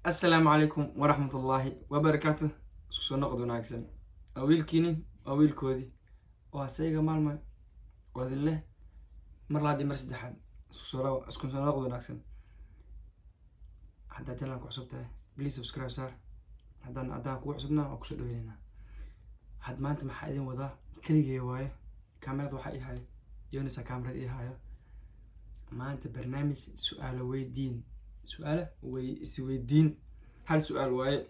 السلام عليكم ورحمة الله وبركاته. سو نقد وناكسن أويلكيني أويل كودي وهسيجا مالما وهذا الله مرة دي مرسد حد سو اسكن نقد وناكسن حتى جلنا كحسبتها بليز سبسكرايب صار حتى أداها كحسبنا أو كسر ويننا حد ما أنت محايدين وذا كل جواي كاميرا وحقي هاي يونس كاميرا إيه هاي ما أنت برنامج سؤال ويدين سؤاله ويسويدين هل سؤال واي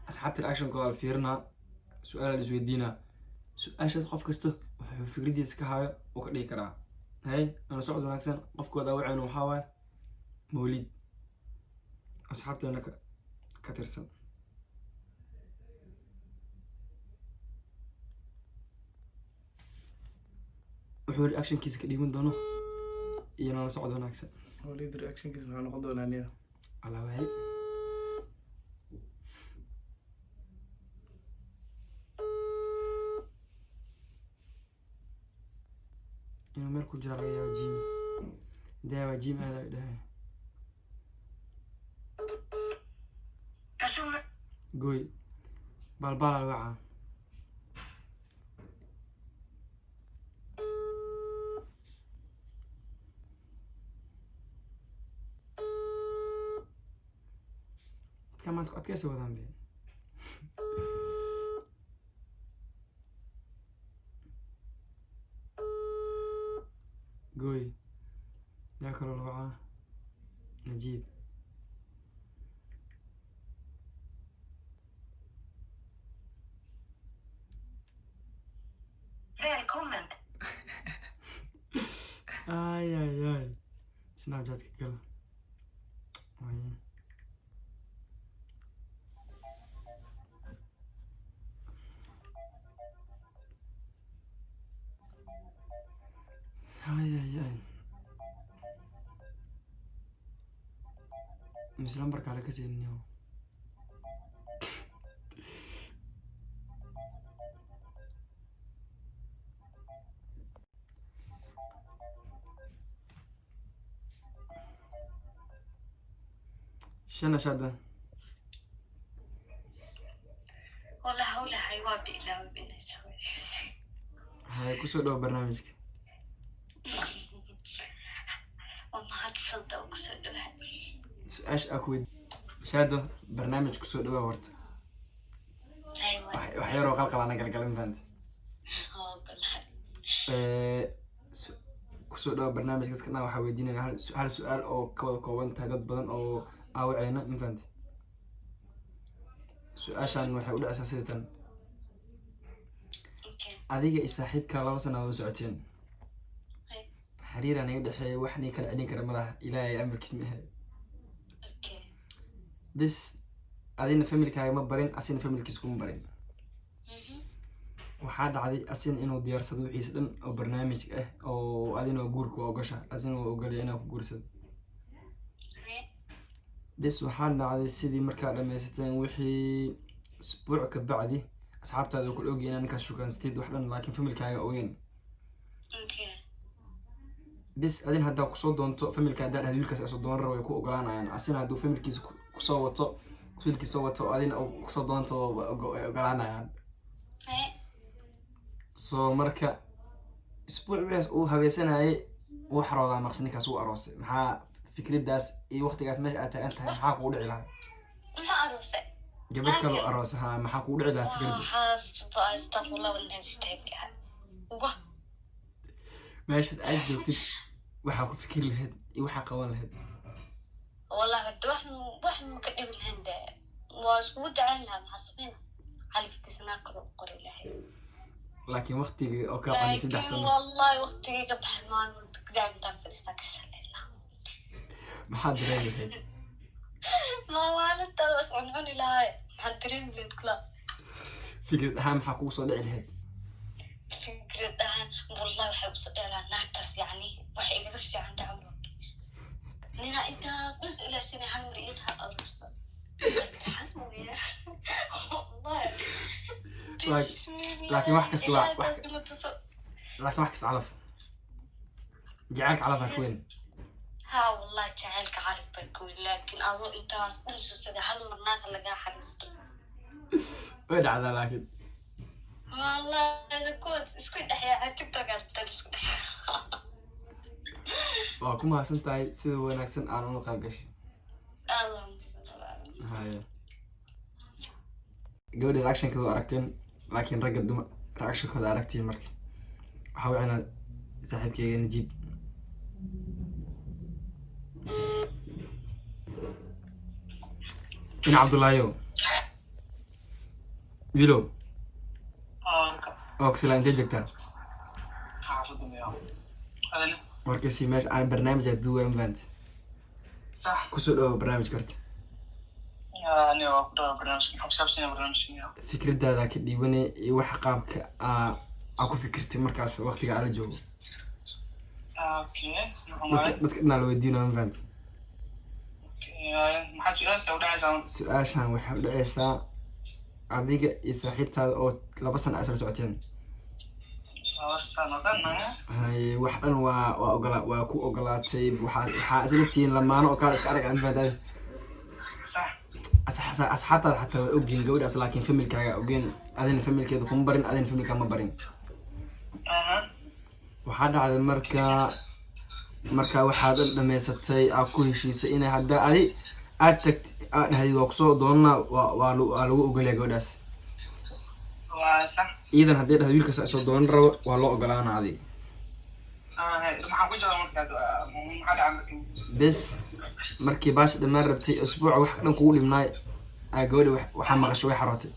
أصحاب الأكشن قال فيرنا سؤال اللي سويدينا سؤال شخص قف كسته وفكرتي سكها وكذي كرا هاي أنا صعد وناكسن قف كذا وعين وحاول مولد أصحابتي أنا كترسم وحول أكشن كيس كذي من دونه أنا صعد وناكسن وليد رياكشن كيس waxaan noqon doonaa niyo على وعي إنه مالكو جرى يا جيم ده جيم هذا ده قوي بالبال الوعى كمان تقعد كيسة وذنب بين قوي ياكل الوعاء نجيب Välkommen! آي سناب جات كلا وين آي مش لمبرك على كسي النيو شنا شادة والله حولها حيوان بإلا وبين شوي هاي كسو دو برنامجك وما هتصدق وكسدوها ايش اكويد شادة برنامج كسو دو ورت أيوة وحيرو قلقل انا قلقل فهمت كسو دو برنامج كنا waxa weydiinayna hal su'aal oo ka wada kooban tahay dad badan oo aawacayna ma fahanti su'aashan waxay u dhacaysaa sidatan adiga iyo saaxiibka laba sano oo socoteen xiriir aan iga dhaxeeyo wax ni kala celin kara malaha ilaahay amarkiis ma ahay bis adina familkaaga ma barin asina familkiis kuma barin waxaa dhacday asin inuu diyaarsado wixiisa dhan oo barnaamij ah oo adina guurku ogasha asina uu ogolay inuu ku guursado bis waxaa dhacday sidii markaa dhameysateen wixii isbuuc ka bacdi asxaabtaada ku ogi inaan ninkaas shukaanstid wax dhan laakiin familkaaga ogeyn bis adin haddaa kusoo doonto familka haddaa dhahdo wiilkaas asoo doonan rabo way ku ogolaanayaan asina hadduu familkiisa kusoo wato adina kusoo doonto way ogolaanayaan soo marka isbuuc wixiis uu habeysanayay uu xaroodaa maqshin ninkaas uu aroosay maxaa fikradaas iyo waqtigaas meesha aad taagan tahay maxaa kugu dhici lahaa ما أروسه gabadh kale oo aroos ahaa maxaa kugu dhici lahaa fikrada حاسب أستغفر الله والناس تهجها واه meeshaad aad joogtid waxaa ku fikir lahayd iyo waxaa qaban lahayd والله هرت واحد مكتب الهند واسود عنها محسبين على فكسنا قري لحي laakiin waqtigii oo kaa qani saddex لكن sano والله وقتي قبل حمان قدام تنفذ ساكسر لله maxaad dareemi lahayd ما والد بس عنوني لهاي حدرين اللي كلا fikrad ahaan maxaa kugu soo dhici lahayd فكرة أنا والله وحب صدق على ناقص يعني وحي يقف عند عمرك نينا أنت مسؤولة شنو عن مريتها أرسل والله laakiin wax kasta laakiin wax kasta calaf jacaylka calaf ha ku weyn ها والله جعلك عارف بكون لكن adoo intaas dhansu suga hal mar naag lagaa xariisto way dhacdaa laakiin wallahi good isku dhexyaa tiktok artan isku dhex waa ku mahadsan tahay sida wanaagsan aan ula qayb gashay haya gabadha reactionkooda aragteen laakiin ragga duma reactionkooda aragtiin marka waxaa wicina saaxiibkeyga Najiib in Cabdullaayo wiilow oksila intee joogtaa warkasi meesha aan barnaamij aduwa invent kusoo dhawo barnaamijka horta fikradaada ka dhiibanay iyo waxa qaabka aa ku fikirtay markaas waqtiga ala joogo dadka dhanaa la weydiinaa invent su-aashan waxay u dhaceysaa adiga iyo saaxiibtaada oo 2 sano isla socoteen hay wax dhan waa ku ogolaatay waxaa isla tihiin lamaano oo kale iska arag invent asxaabtaada xataa waa ogeen gabadhaas laakiin familkaaga ogeen adina familkeeda kuma barin adina familkaa ma barin waxaa dhacday marka waxaad dhameysatay aad ku heshiisay inay hadda adi aad tagti aad dhahdid waa kusoo doonana waa lagu ogolaya gabadhaas iidan haddii dhahdo wiilkaas soo doonan rabo waa loo ogolaana adi bes markii baash dhamaan rabtay usbuuca wax dhan kugu dhibnaay gabadha waxaa maqashay way xarootay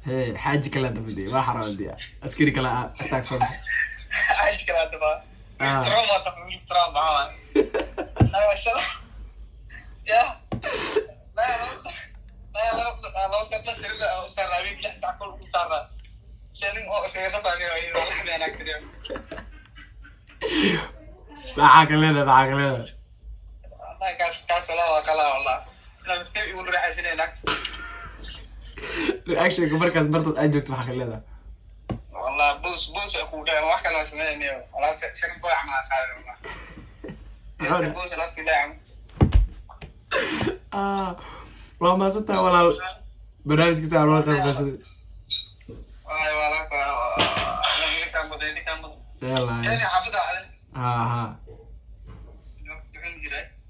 hee xaaji kala dhafday waa xarootay askari kala taagsan حاجة كلا دبا تروما تفهم تروما هوا لا وشلا يا لا سيرنا سيرنا سيرنا بيجي ساكل وسارة شيلين أو سيرنا ثانية وين راح أنا كده بعقلنا لا كاس ولا والله لازم يقول راح يصير هناك reaction كبركاس برضو أجوك بعقلنا والله بوس أخوه ده ما كان اسمه نيو والله شرف بوي عمل هذا والله بوس لا في داعم والله ما صدق ولا برنامج كذا ولا كذا بس والله أنا كان بدي يلا يعني حافظ على ها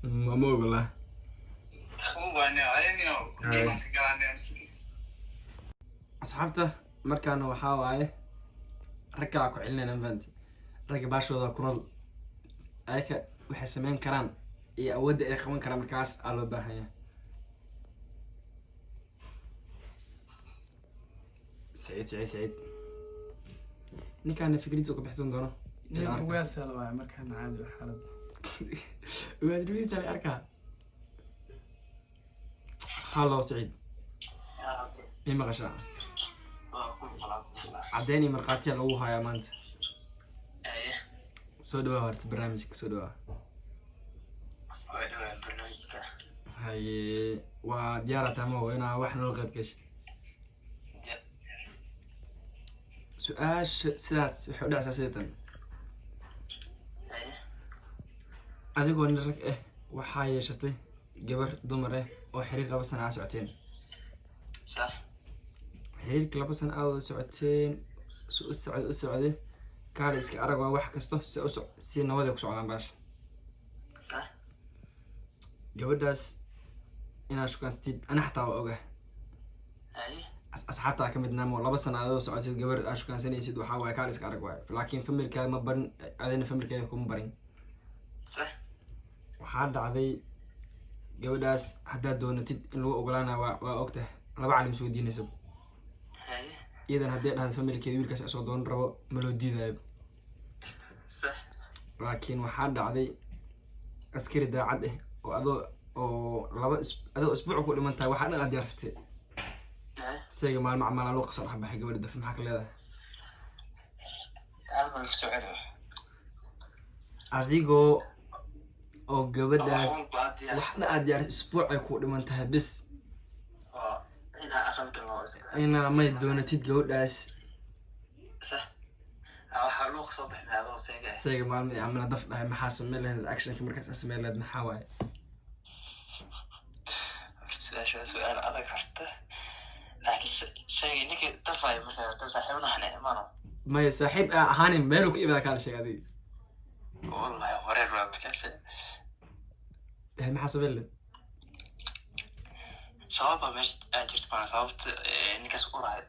ما والله هو أنا أصحابته مركان وحاوي ركع ku celinayna invent rag baashooda ku nool ayka waxay sameyn karaan iyo awoodda ay qaban karaan markaas aa loo baahan yahay سعيد ninkaan fikradiisa ka bixsan doono uga salwa markaan caadi xaalad waadriisa la arkaa hallo سعيد إيه مغشى عداني مرقاتي لو هاي مانت ايه سودوا هرت برنامجك سودوا برنامجك هاي وديارة تمو هنا واحنا نلغي كش سؤال سات حول أساسية ايه أديكو نرك وحاي شتي جبر دمره وحريق بس أنا ساعتين صح xiriirka 2 sano aad socoteen u socday kaal iska arag waa wax kasto si nabad ku socdaan baash gabadhaas inaa shukaanstid ana xataa waa ogaa asxaabtaa ka midnaamo 2 sano aad socotid gabar aad shukaansanaysid waxaa waaye kaal iska arag waaye laakiin familkaada ma barin adina familkeeda kuma barin waxaa dhacday gabadhaas haddaad doonatid in lagu ogolaana waa ogtahay 2 calim soo diinaysa إذا هديت هذا فاميلي كذي ويلكاس أسود دون ربع ملودي ذا صح لكن وحد عادي أسكر ده عده أو أسبوع كل ما أنت واحد أنا درست سيجي مع الوقت صراحة بحكي ورد في محك هذا أنا مستوعب أديكو أو قبل ده وحنا أدير أسبوع كل ما أنت بس أنا أخذت المواسم أنا ما يدونتي تقول داس صح waxaa loo soo bixinaa adoo seega seega maalmo iyo amina daf dhahay maxaa sameyn lahayd actionka markaas aad sameyn lahayd maxaa waaye su-aasha su-aal adag horta laakiin sheegay ninkii dafay markaa hadda saaxiibna hane mano maya saaxiib ahaanin meeluu ka iibada kaala sheeg adiga wallahi wareer waa markaas maxaa sameyn lahayd sababa meesha aad jirto bana sababta ninkaas u raacay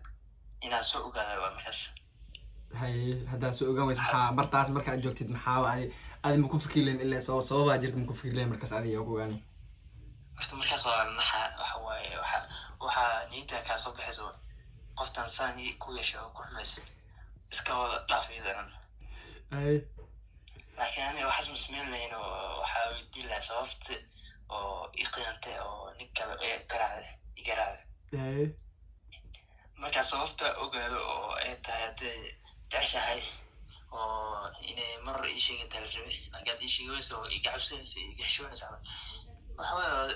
inaad soo ogaada waa markaas haye haddaad soo ogaan weysa maxaa bartaas markaad joogtid maxaa adi ma ku fikir lahayn ilaa sababaa jirta ma ku fikir lahayn markaas adiga oo ku ogaanay horta markaas waa naxa waxa waaye waxaa niyadda kaa soo baxayso qoftan saani ku yeesha oo ku xumaysa iska wada dhaafiyadan haye laakiin aniga waxaas ma samayn lahayn oo waxaa weydiin lahaa sababta oo i qiyaantay oo nin kale igaraacday haye markaa sababta ogaado oo ay tahay hadday jeceshahay oo inay mar ii sheegantaa la rabay laakiin aad ii sheegi weysa oo iga cabsanaysa iga xishoonaysa waxa waaye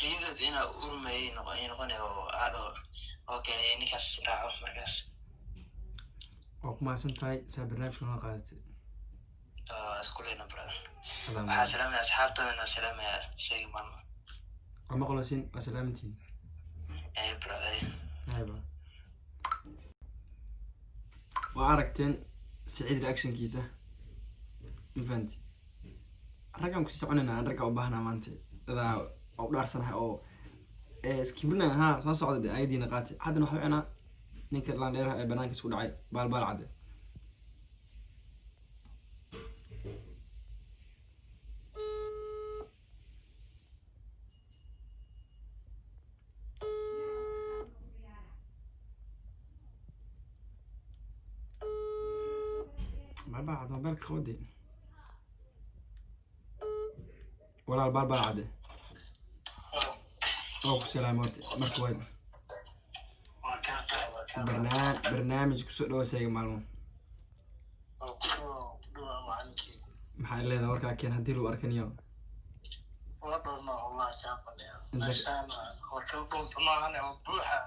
riyadad inaa urmayay noqonay oo aadho okay ninkaas raaco markaas waa ku mahadsan tahay saa barnaamijka noo qaadatay isku leyna brother waxaa salaamaya asxaabtadana salaamaya sheegi maalmo waa maqlosiin waa salaamantiin brother ayba waa aragteen Saciid reactionkiisa infanti raggan ku sii soconayna ragga u baahnaa maanta dadaa u dhaarsanahay oo iskibrinaa haa soo socda ayadiina qaatay haddana waxa wicnaa ninka laandheeraha ee banaanka isku dhacay baalbaal cadde بعد ما بالك خودي ولا البال عادي او سلام مركوين برنامج كسو دو سيغ مالمو maxaa leedahay warkaa keen hadii lagu arkan iyo wadana wallahi ka fadhiya meeshaan warka doonta maahan oo buuxa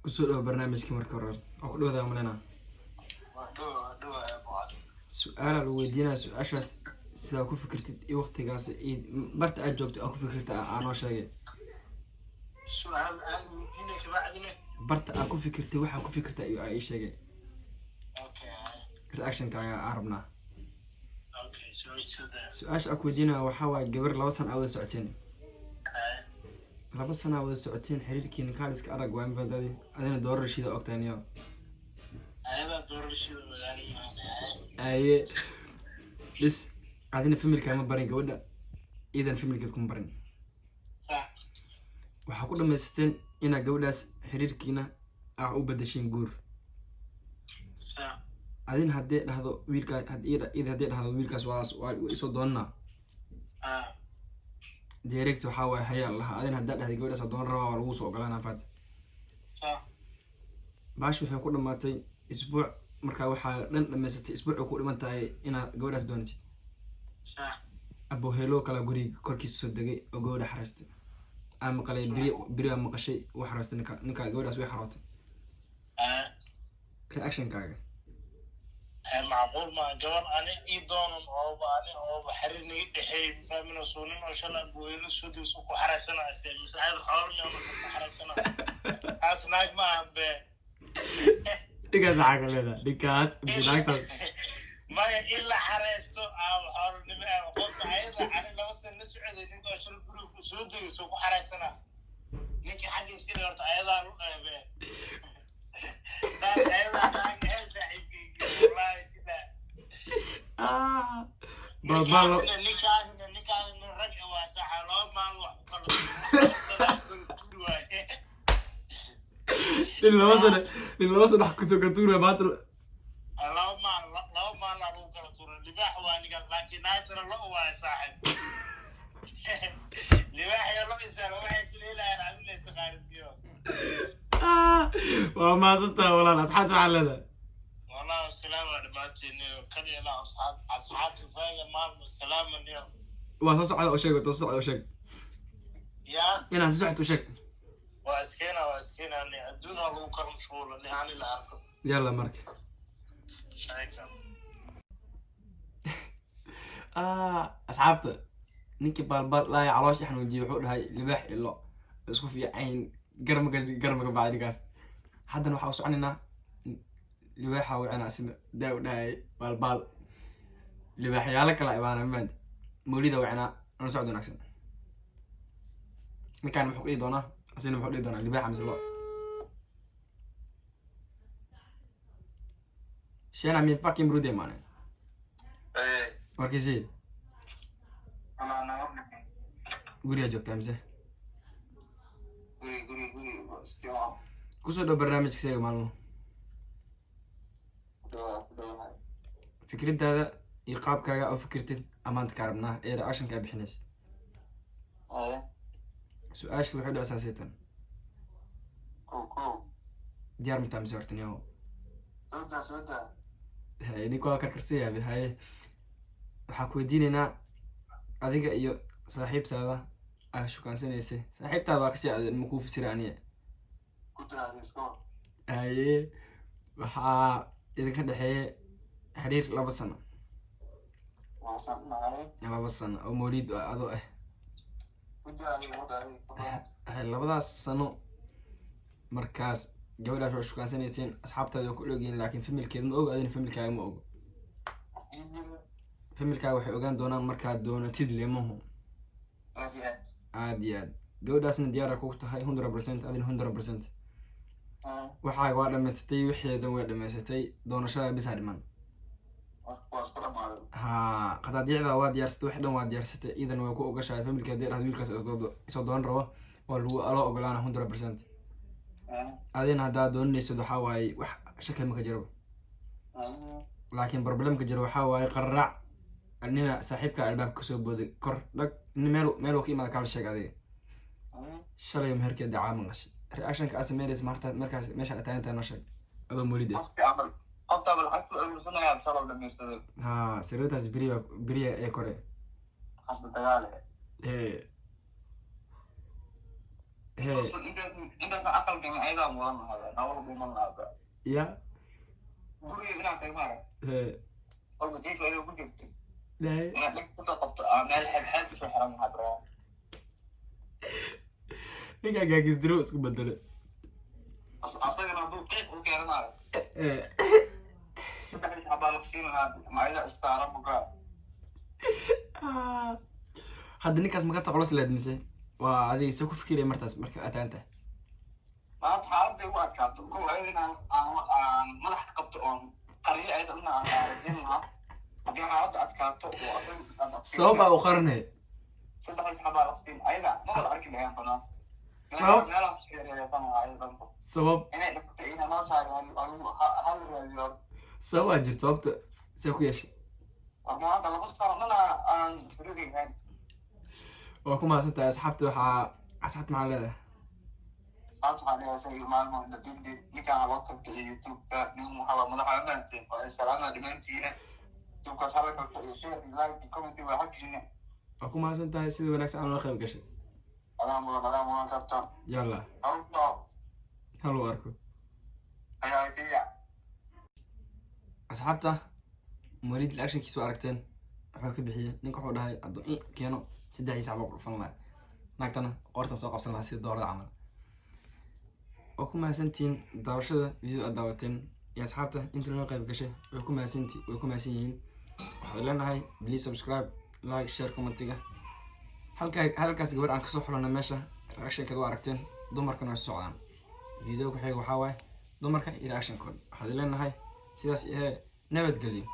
kusoo dhaw barnaamijka marka hore oo ku dhawada manana su-aal lagu weydiinaa su-aashaas sidaa ku fikirtid iyo waqtigaas barta aad joogto aad ku fikirta aanoo sheegay su-aal aan weydiinay kabacdina barta aad ku fikirtay waxaa ku fikirta iyo aa ii sheegay okay reactionka ayaa rabnaa okay su-aasha aad ku weydiinaa waxaa waaye gabar 2 sano wada socoteen 2 sano wada socoteen xiriirkiina kaaliska arag waa mafadadi adina doorar shida ogtaaniyo ayada doorar shida magaaliina aye bis adina familka ma barin gabadha iidan familkeed kuma barin sax waxaa ku dhamaysteen inaa gabadhaas xiriirkiina aa u bedeshiin guur sax adin haddii dhahdo wiilka haddii dhahdo wiilkaas waa isoo doonana direct waxaa waaye hayaa lahaa adin haddaa dhahday gabadhaas doon rabaa waa lagu soo ogolaanaa faati sax baash waxay ku dhamaatay isbuuc markaa waxaa dhan dhamaysatay isbuuc ku dhiman tahay inaa gabadhaas doonatid sax abo helo kala guriga korkiisa soo degay oo gabadha xaraystay aan maqalay biri aan maqashay uu xaraystay ninka gabadhaas way xarootay reactionkaaga معقول ما جوان أنا إيدون أو أنا أو بحرني دحي فمن الصونين أو شلا بويل السود وسوق حرسنا أسير مساعد حارم يوم حرسنا أصناك ما ب ديكاس حاجة لذا ديكاس بسناك ما إلا حرستو أو حارم نبي قلت أيضا أنا لو سنسعد إنك أشرب بروك سود وسوق حرسنا نيجي حد يصير يرت أيضا ب لا أيضا ناك هذا والله كده بالله نكاح الرجع واسع لو ما لله وصل حكوا كتورة باطل لو ما لا لو كتورة لباح واني لكن نايتر الله واساحب لباح يلا إنسان واحد ليلة يلعب لي تقارب اليوم وما صدت والله أصحاب على هذا والله السلام عليكم كلي لا أصحاب فايق ما السلام اليوم وتصعد أو شيء وتصعد أو شيء يا أنا تصعد أو شيء واسكينا اني الدنيا لو كرم شغل اني انا لا اعرف يلا مرك asxaabta ninkii baalbaal laaya caloosh xanuujiye wuxuu dhahay libaax ilo isku fiicayn garmaga bacdi ninkaas haddana waxaa u soconaynaa libaaxa wicina asina daa u dhahay baalbaal libaaxyaalo kala ibaana maad mawlida wicina nala socod wanaagsan ninkaan muxuu dhihi doonaa asina muxuu dhihi doonaa libaaxa mise lo shena mi fucking brude maane warkiisi guriga joogtaa mise kusoo dhow barnaamijka seega maalmo fikradaada iyo qaabkaaga oo fikirtid amaanta kaa rabnaa ee reactionka aa bixinaysid su-aasha waxay dhicsaa seetan diyaar mataa mise horta niyaho haye ninku waa karkarsayaabe haye waxaa ku weydiinaynaa adiga iyo saaxiibtaada aa shukaansanaysa saaxiibtaada waa kasii adeer makuu fasira aniya haye waxaa idinka dhexeeya xiriir 2 sano 2 sano oo mawlid adoo ah 2daas sano markaas gabadhaas waa shukaansanaysiin asxaabtaada ku dhogyiin laakiin familkeeda ma ogo adina familkaaga ma ogo familkaaga waxay ogaan doonaan markaad doonatid leemahu aad iyo aad gabadhaasna diyaara kugu tahay 100% adina 100% waxaaga waa dhamaysatay wixeedan way dhamaysatay doonashada bisa dhiman haa qadaadiicda waa diyaarsatay wax dhan waa diyaarsatay iidan way ku ogashahay familkeeda dhahdo wiilkaas isoo doon rabo waa lagu aloo ogolaana 100% adina haddaa doonanaysid waxaa waaye wax shakal maka jiraba laakiin problemka jira waxaa waaye qarraac nina saaxiibka albaabka kasoo booday kor dhag meel ka imaada kala sheeg adiga shalay meherkeeda dacaa maqashay reactionka aa sameynaysa markaas meesha ataanintaa noo sheeg adoo mawlid haa sariirtaas beriya ee kore ya ninkaa gaagisdiro isku bedele hadda ninkaas maka taqlos leed mise waa adiga se ku fikiraya martaas marka ataanta maanta xaaladday u adkaato ko ayada aan madax ka qabto oon qariyo ayada ina aan raajin lahaa haddii xaaladda adkaato oo sababaa u qaranay 3 xabaa laqsiin ayada mabad arki lahayn banaan sabab inay dhaqto ina noo saaro hal raadiyo sababaa jirta sababta see ku yeeshay maanta 2 sano mana aan firigayn waa ku mahadsantahay asxaabta asxaabta maxaa leedahay asxaabta waxaa leedahay say maalmo dadindi ninkaan loo tabtay youtube-ka nin waxaa madaxa maantay waa salaana dhimaantiina youtube-kaas hala karto iyo share like comment waa xaqiina waa ku mahadsantahay sida wanaagsan aan loo qayb gashay adaan mudan karta yalla haluu arko ayaa fiiya asxaabta mawlid reactionkiisa aragteen wuxuu ka bixiyay ninka wuxuu dhahay addo keeno 3 saac baa ku dhufan lahaa naagtana qortan soo qabsan lahaa sida doorada camal oo ku mahadsantiin daawashada video aad daawateen iyo asxaabta inta loo qayb gashay way ku mahadsan yihiin waxaan leenahay please subscribe like share commentiga halkaas gabar aan kasoo xulana meesha reactionkeeda waa aragteen dumarkana way socdaan video ku xiga waxaa waaye dumarka iyo reactionkooda waxaan leenahay sidaas nabadgelyo